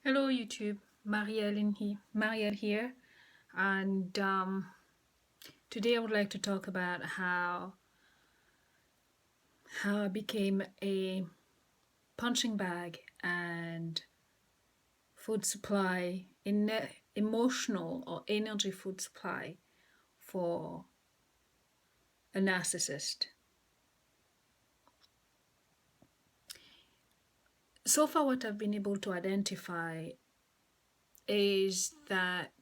Hello YouTube, Marielle here, and today I would like to talk about how I became a punching bag and food supply, in emotional or energy food supply for a narcissist. So far, what I've been able to identify is that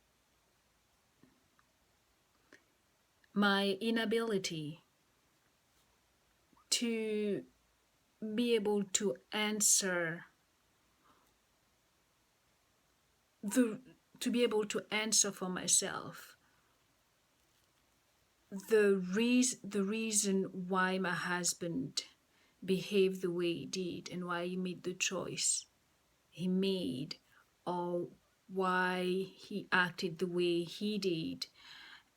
my inability to be able to answer the to be able to answer for myself the reason why my husband behaved the way he did and why he made the choice he made, or why he acted the way he did,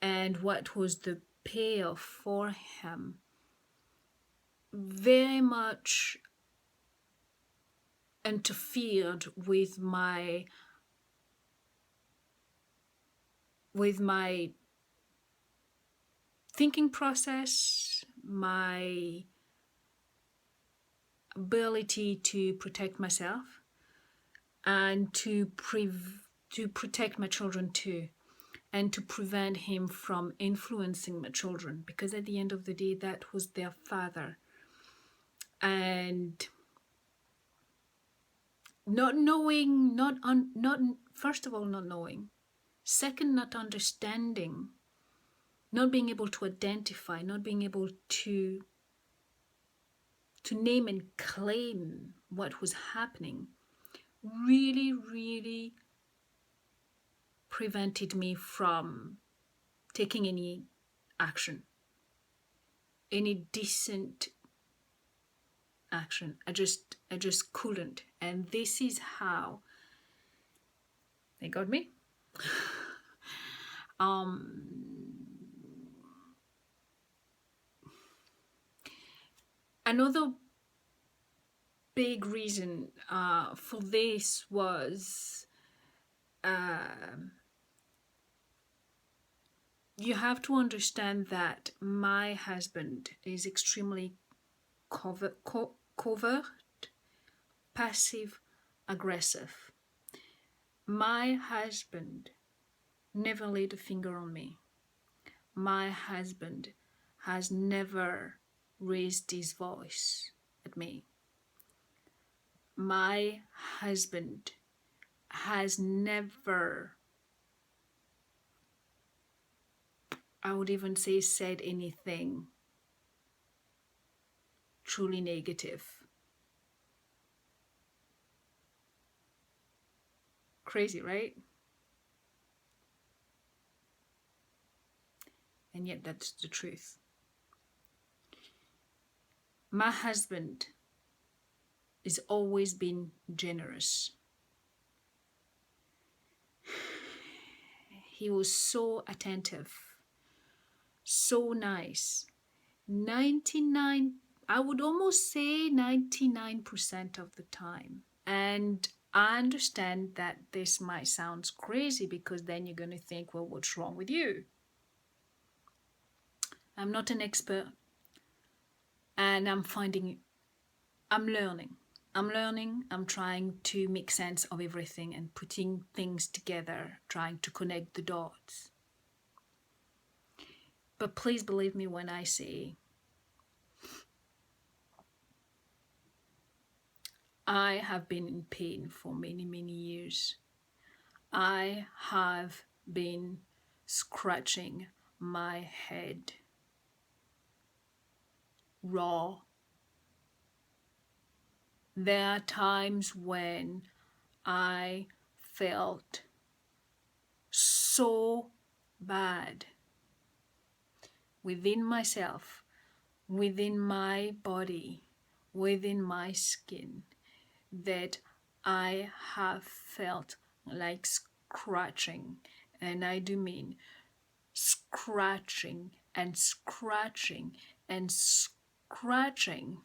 and what was the payoff for him, very much interfered with my thinking process, my ability to protect myself, and to protect my children too, and to prevent him from influencing my children, because at the end of the day that was their father. And not knowing, not first of all, not knowing, second, not understanding, not being able to identify, not being able to name and claim what was happening, really prevented me from taking any action, any decent action. I just couldn't. And this is how they got me. Another big reason for this was, you have to understand that my husband is extremely covert, passive aggressive. My husband never laid a finger on me. My husband has never raised his voice at me. My husband has never, I would even say, said anything truly negative. Crazy, right? And yet that's the truth. My husband has always been generous. He was so attentive, so nice. 99, I would almost say 99% of the time. And I understand that this might sound crazy, because then you're going to think, well, what's wrong with you? I'm not an expert, and I'm learning. I'm trying to make sense of everything and putting things together, trying to connect the dots. But please believe me when I say I have been in pain for many years. I have been scratching my head raw. There are times when I felt so bad within myself, within my body, within my skin, that I have felt like scratching. And I do mean scratching and scratching and scratching,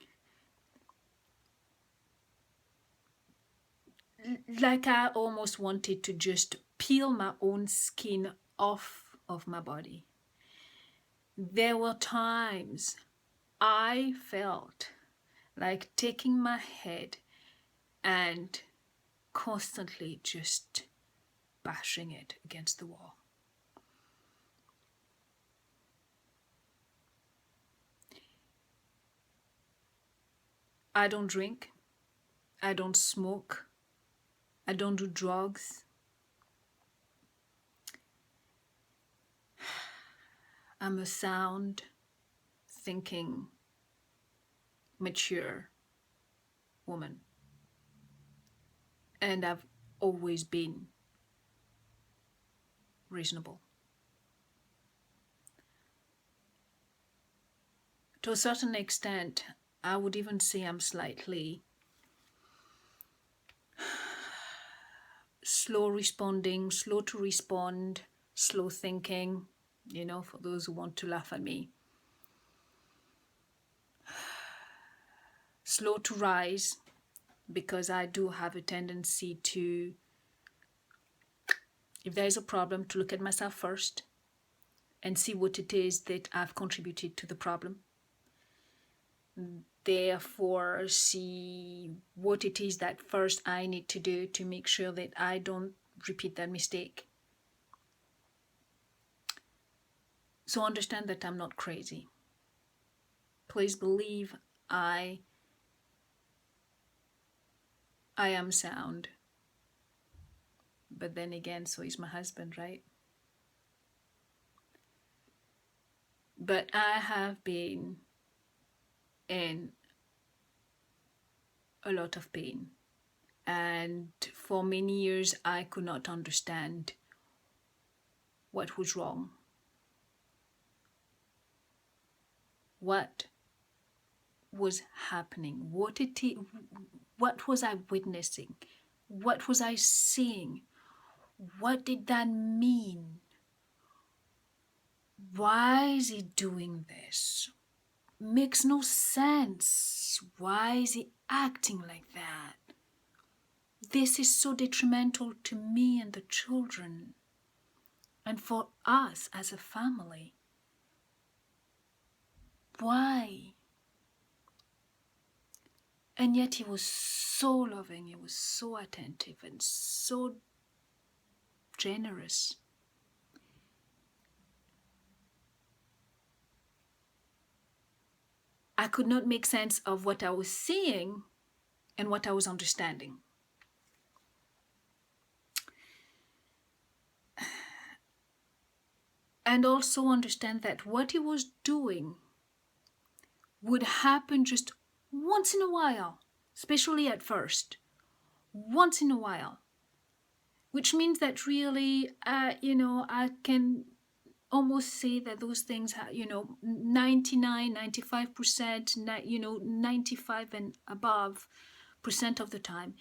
like I almost wanted to just peel my own skin off of my body. There were times I felt like taking my head and constantly just bashing it against the wall. I don't drink. I don't smoke. I don't do drugs. I'm a sound, thinking, mature woman. And I've always been reasonable. To a certain extent, I would even say I'm slightly slow responding, slow to respond, slow thinking, for those who want to laugh at me. Slow to rise, because I do have a tendency to, if there is a problem, to look at myself first and see what it is that I've contributed to the problem. Therefore, see what it is that first I need to do to make sure that I don't repeat that mistake. So understand that I'm not crazy. Please believe I am sound. But then again, so is my husband, right? But I have been in a lot of pain. And for many years, I could not understand what was wrong. What was happening? What was I witnessing? What was I seeing? What did that mean? Why is he doing this? Makes no sense. Why is he acting like that? This is so detrimental to me and the children, and for us as a family. Why? And yet he was so loving, he was so attentive and so generous. I could not make sense of what I was seeing and what I was understanding. And also understand that what he was doing would happen just once in a while, especially at first, once in a while, which means that really, I can almost say that those things, 99, 95%, 95 and above % of the time,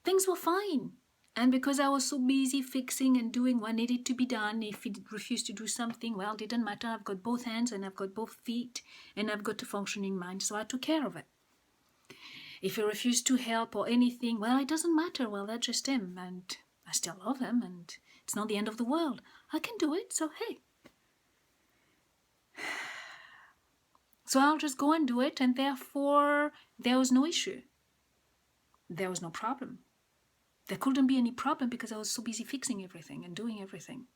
things were fine. And because I was so busy fixing and doing what needed to be done, if he refused to do something, well, it didn't matter. I've got both hands and I've got both feet and I've got a functioning mind, so I took care of it. If he refused to help or anything, well, it doesn't matter. Well, that's just him, and I still love him, and it's not the end of the world. I can do it, so hey. So I'll just go and do it, and therefore there was no issue. There was no problem. There couldn't be any problem because I was so busy fixing everything and doing everything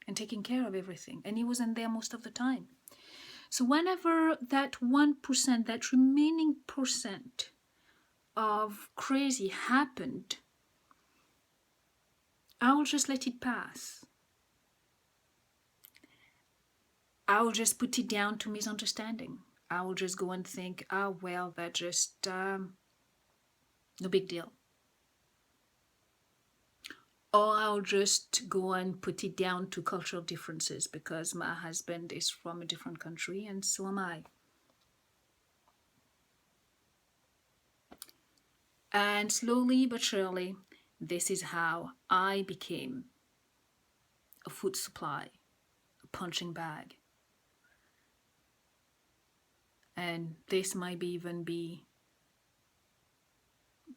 and taking care of everything. And he wasn't there most of the time. So whenever that 1%, that remaining percent of crazy happened, I will just let it pass. I will just put it down to misunderstanding. I will just go and think, well, that's just no big deal. Or I'll just go and put it down to cultural differences because my husband is from a different country and so am I. And slowly but surely, this is how I became a food supply, a punching bag. And this might even be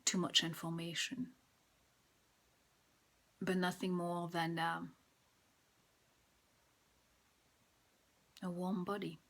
too much information. but nothing more than a warm body.